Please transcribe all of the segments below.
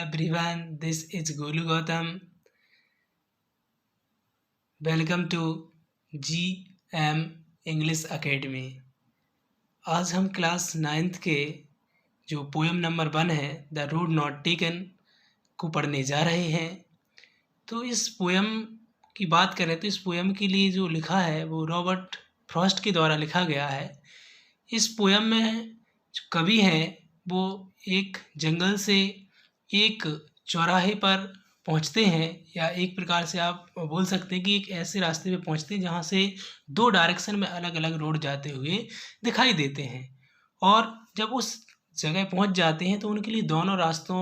everyone, this is Golu Gautam. Welcome to GM English Academy. आज हम class 9th के जो पोएम नंबर 1 है द रोड नॉट टेकन को पढ़ने जा रहे हैं। तो इस पोएम की बात करें तो इस पोएम के लिए जो लिखा है वो रॉबर्ट फ्रॉस्ट के द्वारा लिखा गया है। इस पोएम में जो कवि हैं वो एक जंगल से एक चौराहे पर पहुंचते हैं, या एक प्रकार से आप बोल सकते हैं कि एक ऐसे रास्ते पे पहुंचते हैं जहां से दो डायरेक्शन में अलग अलग रोड जाते हुए दिखाई देते हैं। और जब उस जगह पहुंच जाते हैं तो उनके लिए दोनों रास्तों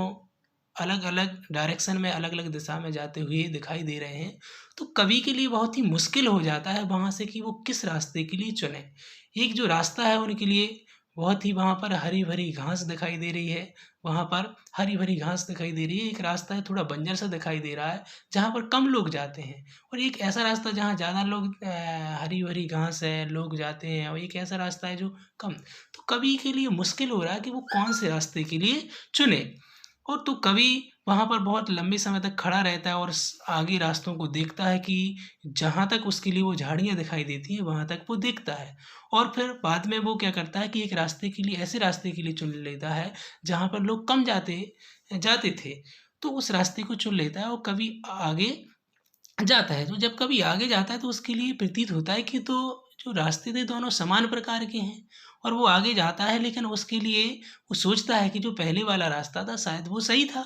अलग अलग डायरेक्शन में अलग अलग दिशा में जाते हुए दिखाई दे रहे हैं। तो कवि के लिए बहुत ही मुश्किल हो जाता है वहाँ से कि वो किस रास्ते के लिए चुने। एक जो रास्ता है उनके लिए बहुत ही वहाँ पर हरी भरी घास दिखाई दे रही है, वहाँ पर हरी भरी घास दिखाई दे रही है। एक रास्ता है थोड़ा बंजर सा दिखाई दे रहा है जहाँ पर कम लोग जाते हैं, और एक ऐसा रास्ता जहाँ ज़्यादा लोग हरी भरी घास है, लोग जाते हैं, और एक ऐसा रास्ता है जो कम। तो कवि के लिए मुश्किल हो रहा है कि वो कौन से रास्ते के लिए चुने। और तो कवि वहाँ पर बहुत लंबे समय तक खड़ा रहता है और आगे रास्तों को देखता है कि जहाँ तक उसके लिए वो झाड़ियाँ दिखाई देती हैं वहाँ तक वो देखता है। और फिर बाद में वो क्या करता है कि एक रास्ते के लिए ऐसे रास्ते के लिए चुन लेता है जहाँ पर लोग कम जाते थे, तो उस रास्ते को चुन लेता है और कवि आगे जाता है। तो जब कभी आगे जाता है तो उसके लिए प्रतीत होता है कि तो जो रास्ते थे दोनों समान प्रकार के हैं, और वो आगे जाता है, लेकिन उसके लिए वो सोचता है कि जो पहले वाला रास्ता था शायद वो सही था,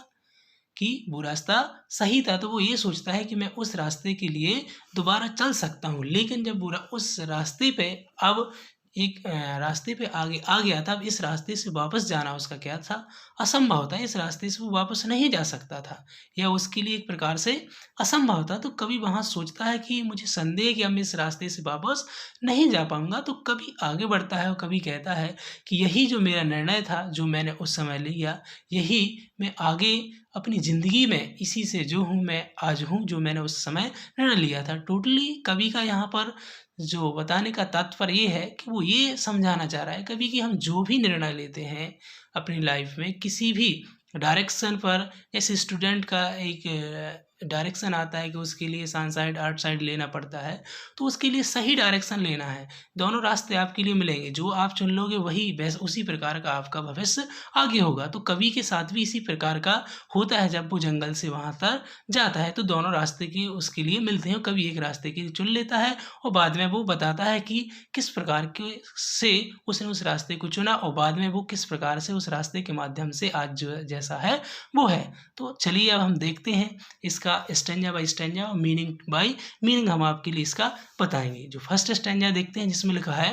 कि वो रास्ता सही था। तो वो ये सोचता है कि मैं उस रास्ते के लिए दोबारा चल सकता हूँ। लेकिन जब वो उस रास्ते पे अब एक रास्ते पे आगे आ गया था, अब इस रास्ते से वापस जाना उसका क्या था, असंभव था। इस रास्ते से वो वापस नहीं जा सकता था, या उसके लिए एक प्रकार से असंभव था। तो कभी वहाँ सोचता है कि मुझे संदेह है कि अब मैं इस रास्ते से वापस नहीं जा पाऊँगा। तो कभी आगे बढ़ता है और कभी कहता है कि यही जो मेरा निर्णय था, जो मैंने उस समय लिया, यही मैं आगे अपनी ज़िंदगी में इसी से जो हूँ मैं आज हूँ, जो मैंने उस समय निर्णय लिया था। टोटली कवि का यहाँ पर जो बताने का तात्पर्य ये है कि वो ये समझाना चाह रहा है कवि कि हम जो भी निर्णय लेते हैं अपनी लाइफ में किसी भी डायरेक्शन पर, जैसे स्टूडेंट का एक डायरेक्शन आता है कि उसके लिए साइंस साइड आर्ट साइड लेना पड़ता है, तो उसके लिए सही डायरेक्शन लेना है। दोनों रास्ते आपके लिए मिलेंगे, जो आप चुन लोगे वही वैसे उसी प्रकार का आपका भविष्य आगे होगा। तो कवि के साथ भी इसी प्रकार का होता है। जब वो जंगल से वहाँ तक जाता है तो दोनों रास्ते की उसके लिए मिलते हैं। कभी एक रास्ते की चुन लेता है और बाद में वो बताता है कि किस प्रकार के से उसने उस रास्ते को चुना, और बाद में वो किस प्रकार से उस रास्ते के माध्यम से आज जो जैसा है वो है। तो चलिए अब हम देखते हैं इसका स्टैंजा बाय स्टैंजा और मीनिंग बाय मीनिंग हम आपके लिए इसका बताएंगे। जो फर्स्ट स्टैंजा देखते हैं जिसमें लिखा है,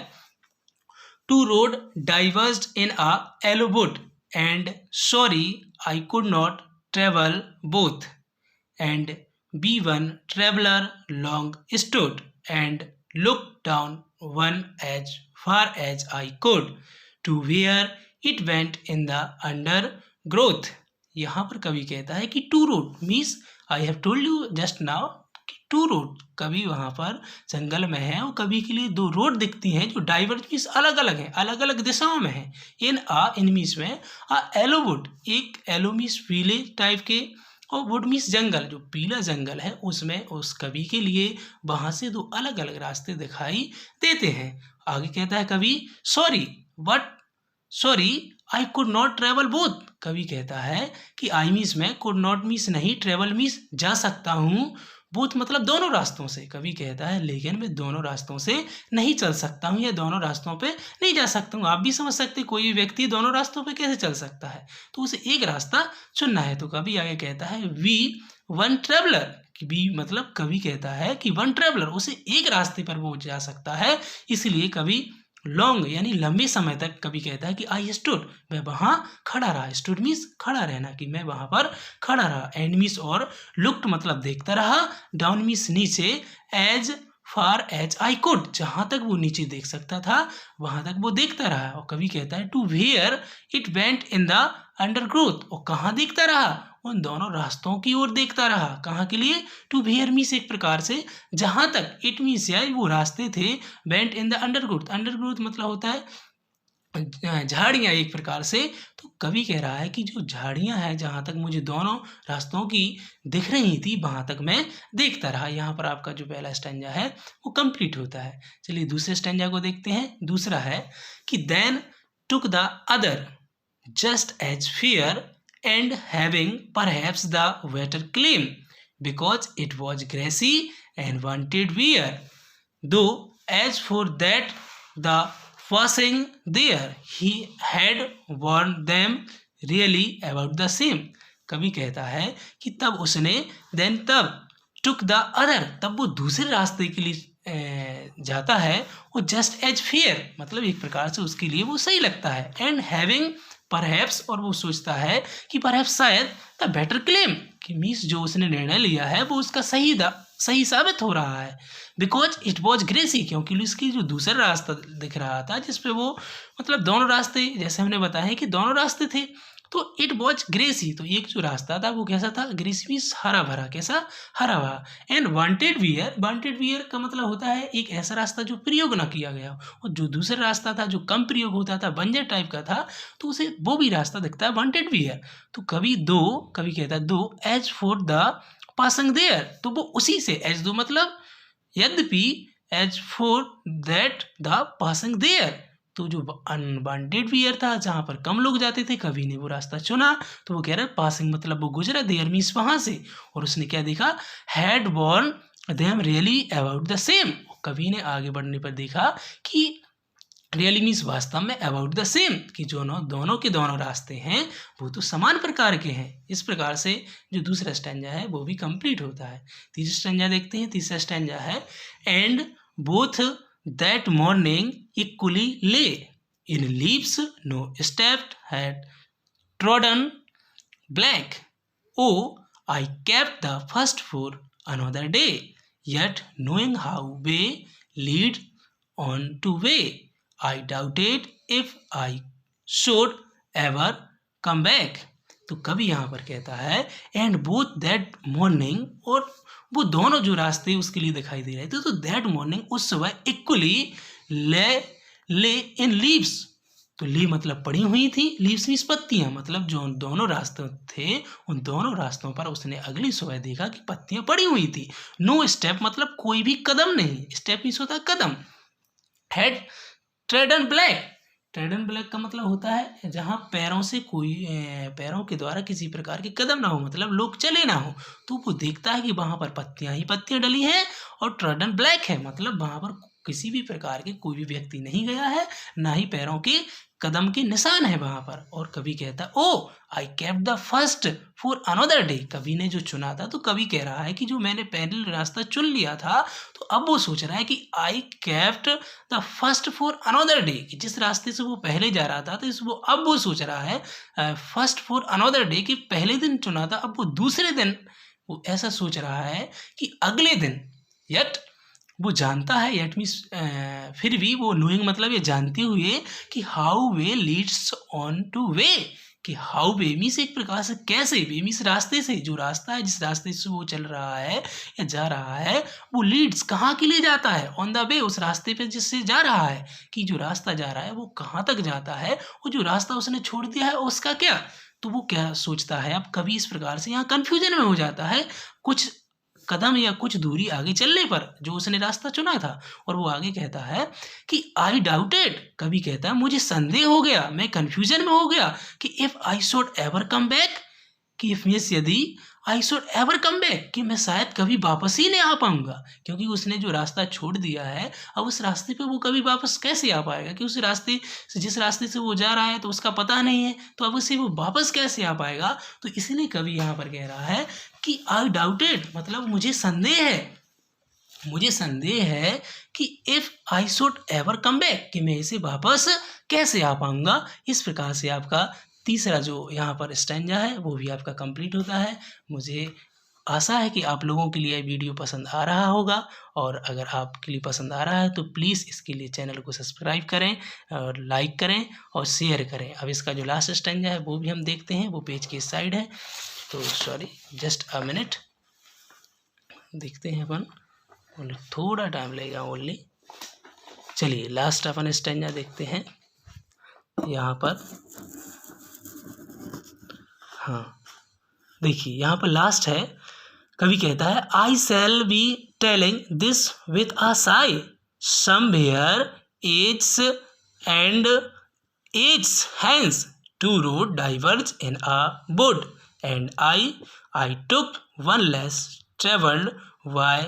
two road diverged in a yellow boat, and sorry I could not travel both. And be one traveler long stood, and looked down one as far as I could, to where it went in the undergrowth. यहाँ पर कवि कहता है कि two road means I have told you just now कि two road, कवि वहाँ पर जंगल में है और कवि के लिए दो रोड दिखती हैं जो डाइवर्ज मीन्स अलग अलग हैं, अलग अलग दिशाओं में हैं। इन मीन्स में एलो वुड, एक एलो मीन्स पीले टाइप के, और वुड मीन्स जंगल, जो पीला जंगल है उसमें उस कवि के लिए वहाँ से दो अलग अलग रास्ते दिखाई देते हैं। आगे कहता है कवि, sorry I could not travel both. कवि कहता है कि आई मीन्स में, कुड नॉट मीन्स नहीं, ट्रेवल मीन्स जा सकता हूँ, बोथ मतलब दोनों रास्तों से। कवि कहता है लेकिन मैं दोनों रास्तों से नहीं चल सकता हूँ, या दोनों रास्तों पे नहीं जा सकता हूँ। आप भी समझ सकते कोई भी व्यक्ति दोनों रास्तों पे कैसे चल सकता है, तो उसे एक रास्ता चुनना है। तो कवि आगे कहता है, वी वन ट्रेवलर, बी मतलब कवि कहता है कि वन ट्रेवलर, उसे एक रास्ते पर वो जा सकता है, इसलिए कवि लॉन्ग यानी लंबे समय तक कवि कहता है कि आई स्टूड, मैं वहाँ खड़ा रहा। स्टूड मीन्स खड़ा रहना, कि मैं वहाँ पर खड़ा रहा। एंड मीन्स और लुक्ड मतलब देखता रहा। डाउन मीन्स नीचे। As far as I could, जहाँ तक वो नीचे देख सकता था वहाँ तक वो देखता रहा। और कवि कहता है to where it went in the undergrowth, और कहाँ देखता रहा, उन दोनों रास्तों की ओर देखता रहा। कहाँ के लिए, टू वेयर मीन्स एक प्रकार से जहाँ तक, इट मीन्स या वो रास्ते थे, went in the undergrowth, undergrowth मतलब होता है झाड़ियाँ एक प्रकार से। तो कवि कह रहा है कि जो झाड़ियाँ हैं जहाँ तक मुझे दोनों रास्तों की दिख रही थी वहाँ तक मैं देखता रहा। यहाँ पर आपका जो पहला स्टैन्जा है वो कंप्लीट होता है। चलिए दूसरे स्टैन्जा को देखते हैं। दूसरा है कि then took the other just as fair and having perhaps the better claim because it was grassy and wanted wear. Though as for that the passing there he had warned them really about the same. कवि कहता है कि तब उसने तब टुक the other, तब वो दूसरे रास्ते के लिए जाता है। वो जस्ट एज फेयर मतलब एक प्रकार से उसके लिए वो सही लगता है। एंड हैविंग परहैप्स, और वो सोचता है कि परहैप्स शायद द बेटर क्लेम, कि मीन्स जो उसने निर्णय लिया है वो उसका सही साबित हो रहा है। बिकॉज इट वॉज ग्रेसी, क्योंकि उसकी जो दूसरा रास्ता दिख रहा था जिसपे वो मतलब दोनों रास्ते, जैसे हमने बताया है कि दोनों रास्ते थे, तो इट वॉज ग्रेसी, तो एक जो रास्ता था वो कैसा था, ग्रेसी मीन्स हरा भरा, कैसा, हरा भरा। एंड वांटेड वियर का मतलब होता है एक ऐसा रास्ता जो प्रयोग ना किया गया, और जो दूसरा रास्ता था जो कम प्रयोग होता था, बंजर टाइप का था, तो उसे वो भी रास्ता दिखता है वांटेड वियर। तो कवि कहता है though as for the passing there, तो वो उसी से, एज दो मतलब यद्यपि, as for that the passing there, तो जो अनवांटेड वियर था जहाँ पर कम लोग जाते थे, कवि ने वो रास्ता चुना। तो वो कह रहा है पासिंग मतलब वो गुजरा, देयर मीन्स वहाँ से, और उसने क्या देखा, had worn them really about the same. कवि ने आगे बढ़ने पर देखा कि रियली मीन्स वास्तव में अबाउट द सेम, कि जो दोनों के दोनों रास्ते हैं वो तो समान प्रकार के हैं। इस प्रकार से जो दूसरा स्टैन्जा है वो भी कंप्लीट होता है। तीसरा स्टैन्जा देखते हैं। तीसरा स्टैन्जा है and both that morning equally lay in leaves no step had trodden black oh I kept the first for another day yet knowing how way lead on to way I doubted if I should ever come back। तो कवि यहाँ पर कहता है and both that morning, और वो दोनों जो रास्ते उसके लिए दिखाई दे रहे थे, तो दैट मॉर्निंग उस सुबह इक्वली ले इन लीव्स, तो ली मतलब पड़ी हुई थी, लीव्स मीन्स पत्तियां, मतलब जो दोनों रास्ते थे उन दोनों रास्तों पर उसने अगली सुबह देखा कि पत्तियां पड़ी हुई थी। नो स्टेप मतलब कोई भी कदम नहीं, स्टेप मीन्स होता है कदम। हेड ट्रेडन ब्लैक का मतलब होता है जहाँ पैरों से कोई पैरों के द्वारा किसी प्रकार के कदम ना हो, मतलब लोग चले ना हो। तो वो देखता है कि वहाँ पर पत्तियां ही पत्तियां डली हैं, और ट्रेडन ब्लैक है मतलब वहाँ पर किसी भी प्रकार के कोई भी व्यक्ति नहीं गया है, ना ही पैरों के कदम के निशान है वहाँ पर। और कवि कहता oh I kept the first for another day, कवि ने जो चुना था, तो कवि कह रहा है कि जो मैंने पहले रास्ता चुन लिया था, तो अब वो सोच रहा है कि आई kept the first for another day, कि जिस रास्ते से वो पहले जा रहा था, तो अब वो सोच रहा है फर्स्ट फॉर अनदर डे, कि पहले दिन चुना था, अब वो दूसरे दिन वो ऐसा सोच रहा है कि अगले दिन, यट वो जानता है, यट मीन्स फिर भी वो नोइंग मतलब ये जानते हुए कि how way Leeds on two way, कि हाउ वे मीन्स एक प्रकार से कैसे, वे मीन्स रास्ते से, जो रास्ता है जिस रास्ते से वो चल रहा है या जा रहा है, वो लीड्स कहाँ के लिए जाता है, ऑन द वे उस रास्ते पे जिससे जा रहा है, कि जो रास्ता जा रहा है वो कहाँ तक जाता है, और जो रास्ता उसने छोड़ दिया है उसका क्या। तो वो क्या सोचता है, अब कभी इस प्रकार से यहाँ कन्फ्यूजन में हो जाता है कुछ कदम या कुछ दूरी आगे चलने पर जो उसने रास्ता चुना था। और वो आगे कहता है कि आई डाउटेड, कभी कहता है मुझे संदेह हो गया, मैं कंफ्यूजन में हो गया कि if I should ever come back, कि इफ मीन्स यदि, I should ever come back, कि मैं शायद कभी वापस ही नहीं आ पाऊंगा, क्योंकि उसने जो रास्ता छोड़ दिया है अब उस रास्ते पे वो कभी वापस कैसे आ पाएगा, कि उस रास्ते से, जिस रास्ते से वो जा रहा है तो उसका पता नहीं है, तो अब उसे वो वापस कैसे आ पाएगा। तो इसलिए कवि यहाँ पर कह रहा है कि आई डाउटेड मतलब मुझे संदेह है कि if I should ever come back, कि मैं इसे वापस कैसे आ पाऊंगा। इस प्रकार से आपका तीसरा जो यहाँ पर स्टैन्जा है वो भी आपका कंप्लीट होता है। मुझे आशा है कि आप लोगों के लिए वीडियो पसंद आ रहा होगा, और अगर आपके लिए पसंद आ रहा है तो प्लीज़ इसके लिए चैनल को सब्सक्राइब करें और लाइक करें और शेयर करें। अब इसका जो लास्ट स्टैन्जा है वो भी हम देखते हैं, वो पेज की इस साइड है, तो सॉरी जस्ट अ मिनट, देखते हैं अपन, ओनली थोड़ा टाइम लगेगा ओनली। चलिए लास्ट अपन स्टैन्जा देखते हैं। यहाँ पर, हाँ देखिए यहाँ पर लास्ट है, कवि कहता है I shall be telling this with a sigh somewhere ages and ages hence two road diverge in a boat and I took one less travelled why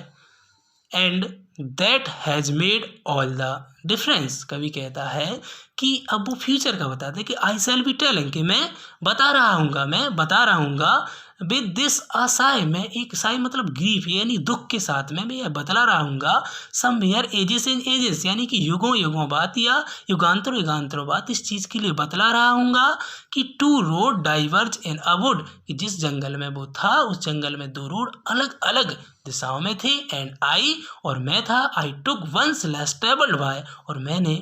and that has made all the difference. कवि कहता है कि अब वो future का बताते हैं कि आई शैल बी टेलिंग, कि मैं बता रहा हूँगा विद दिस अ साई, मैं एक साई मतलब ग्रीफ यानी दुख के साथ में मैं यह बतला रहा हूँगा समवेयर एजेस एंड एजेस, यानी कि युगों युगों बात या युगांतरों युगांतरों बात इस चीज़ के लिए बतला रहा हूँगा कि two road diverge in a wood, कि जिस जंगल में वो था उस जंगल में दो रोड अलग अलग दिशाओं में थे, एंड आई और मैं था, आई टुक वंस लेस ट्रेवल्ड बाय, और मैंने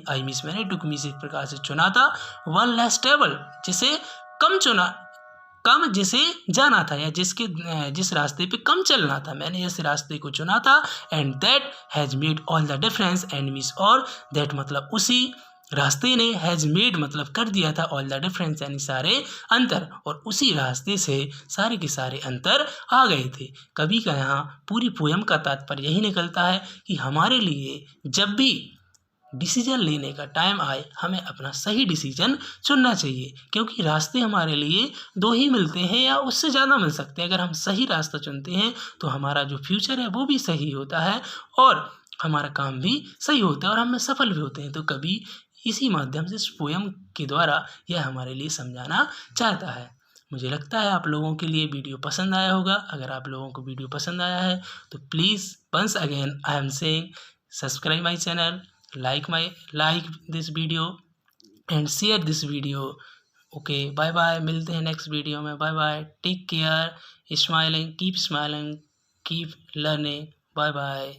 टुक मी से एक प्रकार से चुना था, वन लेस ट्रेवल जिसे कम जिसे जाना था या जिस रास्ते पे कम चलना था, मैंने इस रास्ते को चुना था, and that has made all the difference, and means और दैट मतलब उसी रास्ते ने, हैज़ मेड मतलब कर दिया था, ऑल द डिफरेंस यानी सारे अंतर, और उसी रास्ते से सारे के सारे अंतर आ गए थे। कवि का यहाँ पूरी पोयम का तात्पर्य यही निकलता है कि हमारे लिए जब भी डिसीजन लेने का टाइम आए हमें अपना सही डिसीजन चुनना चाहिए, क्योंकि रास्ते हमारे लिए दो ही मिलते हैं या उससे ज़्यादा मिल सकते हैं। अगर हम सही रास्ता चुनते हैं तो हमारा जो फ्यूचर है वो भी सही होता है और हमारा काम भी सही होता है और हम सफल भी होते हैं। तो कभी इसी माध्यम से इस पोयम के द्वारा यह हमारे लिए समझाना चाहता है। मुझे लगता है आप लोगों के लिए वीडियो पसंद आया होगा। अगर आप लोगों को वीडियो पसंद आया है तो please once again I am saying subscribe my channel, like this video and share this video. Okay bye bye, मिलते हैं नेक्स्ट वीडियो में। Bye bye, take care, smiling, keep learning, bye bye.